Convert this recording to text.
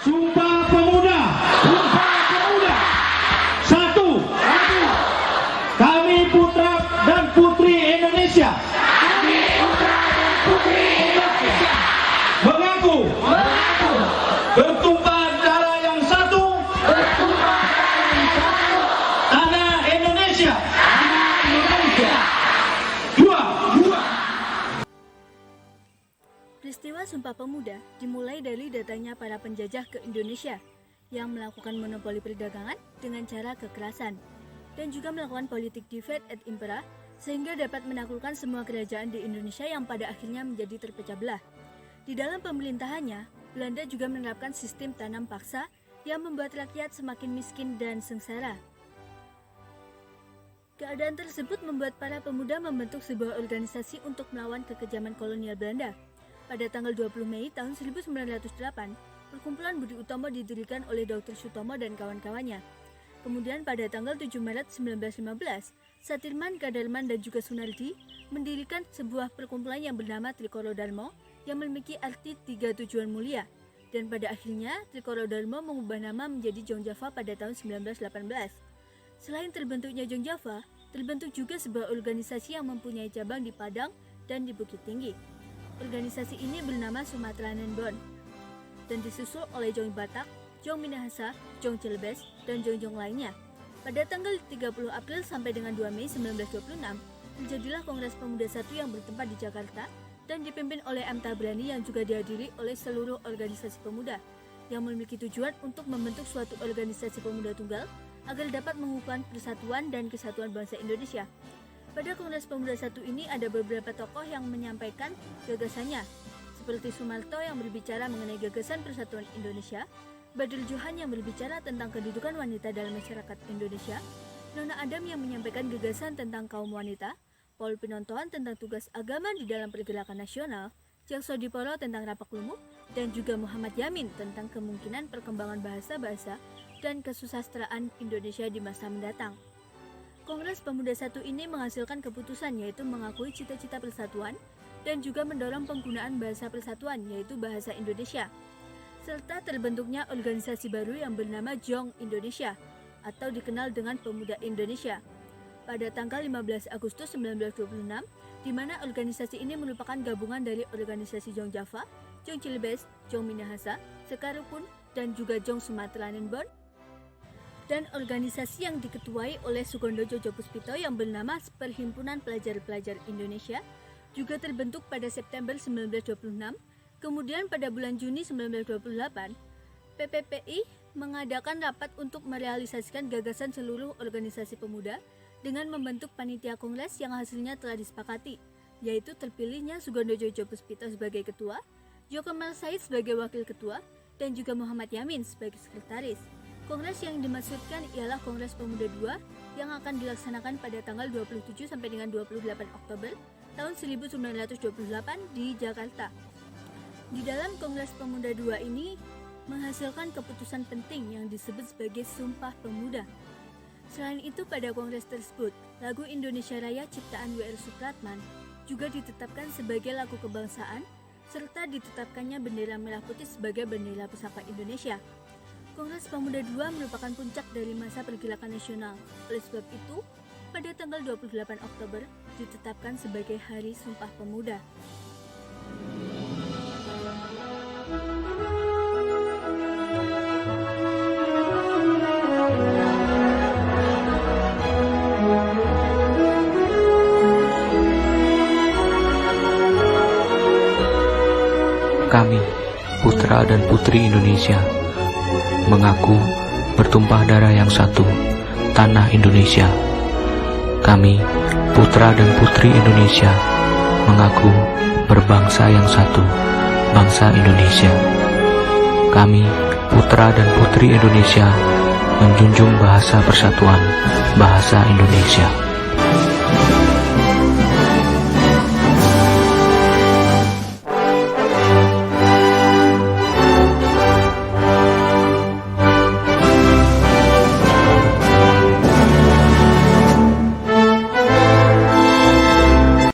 Sumpah Pemuda. Sumpah Pemuda. Satu. Kami putra dan putri Indonesia. Kami putra dan putri Indonesia. Mengaku. Bertumpah darah yang satu. Bertumpah darah yang satu. Tanah Indonesia. Tanah Indonesia. Dua. Peristiwa Sumpah Pemuda dimulai dari datangnya para penjajah ke Indonesia yang melakukan monopoli perdagangan dengan cara kekerasan dan juga melakukan politik divide et impera sehingga dapat menaklukkan semua kerajaan di Indonesia yang pada akhirnya menjadi terpecah belah. Di dalam pemerintahannya, Belanda juga menerapkan sistem tanam paksa yang membuat rakyat semakin miskin dan sengsara. Keadaan tersebut membuat para pemuda membentuk sebuah organisasi untuk melawan kekejaman kolonial Belanda. Pada tanggal 20 Mei tahun 1908, perkumpulan Budi Utomo didirikan oleh Dr. Sutomo dan kawan-kawannya. Kemudian pada tanggal 7 Maret 1915, Satirman, Kadarman, dan juga Sunardi mendirikan sebuah perkumpulan yang bernama Trikoro Darmo yang memiliki arti 3 tujuan mulia. Dan pada akhirnya, Trikoro Darmo mengubah nama menjadi Jong Java pada tahun 1918. Selain terbentuknya Jong Java, terbentuk juga sebuah organisasi yang mempunyai cabang di Padang dan di Bukit Tinggi. Organisasi ini bernama Sumatranen Bond dan disusul oleh Jong Batak, Jong Minahasa, Jong Celebes, dan Jong lainnya. Pada tanggal 30 April sampai dengan 2 Mei 1926, terjadilah Kongres Pemuda I yang bertempat di Jakarta dan dipimpin oleh M. Tabrani yang juga dihadiri oleh seluruh organisasi pemuda yang memiliki tujuan untuk membentuk suatu organisasi pemuda tunggal agar dapat mengukuhkan persatuan dan kesatuan bangsa Indonesia. Pada Kongres Pemuda I ini ada beberapa tokoh yang menyampaikan gagasannya, seperti Sumarto yang berbicara mengenai gagasan persatuan Indonesia, Badrul Johan yang berbicara tentang kedudukan wanita dalam masyarakat Indonesia, Nona Adam yang menyampaikan gagasan tentang kaum wanita, Paul Pinontoan tentang tugas agama di dalam pergerakan nasional, Jang Sodiporo tentang rapak lumut, dan juga Muhammad Yamin tentang kemungkinan perkembangan bahasa-bahasa dan kesusastraan Indonesia di masa mendatang. Kongres Pemuda I ini menghasilkan keputusan yaitu mengakui cita-cita persatuan dan juga mendorong penggunaan bahasa persatuan yaitu bahasa Indonesia, serta terbentuknya organisasi baru yang bernama Jong Indonesia atau dikenal dengan Pemuda Indonesia pada tanggal 15 Agustus 1926, di mana organisasi ini merupakan gabungan dari organisasi Jong Java, Jong Celebes, Jong Minahasa, Sekarupun, dan juga Jong Sumatranen Bond, dan organisasi yang diketuai oleh Sugondo Jojo Puspito yang bernama Perhimpunan Pelajar-Pelajar Indonesia juga terbentuk pada September 1926. Kemudian pada bulan Juni 1928, PPPI mengadakan rapat untuk merealisasikan gagasan seluruh organisasi pemuda dengan membentuk panitia kongres yang hasilnya telah disepakati, yaitu terpilihnya Sugondo Jojo Puspito sebagai ketua, Joko Kemal Said sebagai wakil ketua, dan juga Muhammad Yamin sebagai sekretaris. Kongres yang dimaksudkan ialah Kongres Pemuda II yang akan dilaksanakan pada tanggal 27 sampai dengan 28 Oktober tahun 1928 di Jakarta. Di dalam Kongres Pemuda II ini menghasilkan keputusan penting yang disebut sebagai Sumpah Pemuda. Selain itu, pada kongres tersebut, lagu Indonesia Raya ciptaan W.R. Supratman juga ditetapkan sebagai lagu kebangsaan serta ditetapkannya bendera merah putih sebagai bendera pusaka Indonesia. Kongres Pemuda II merupakan puncak dari masa pergerakan nasional. Oleh sebab itu, pada tanggal 28 Oktober ditetapkan sebagai Hari Sumpah Pemuda. Kami, putra dan putri Indonesia, mengaku bertumpah darah yang satu, tanah Indonesia. Kami, putra dan putri Indonesia, mengaku berbangsa yang satu, bangsa Indonesia. Kami, putra dan putri Indonesia, menjunjung bahasa persatuan, bahasa Indonesia.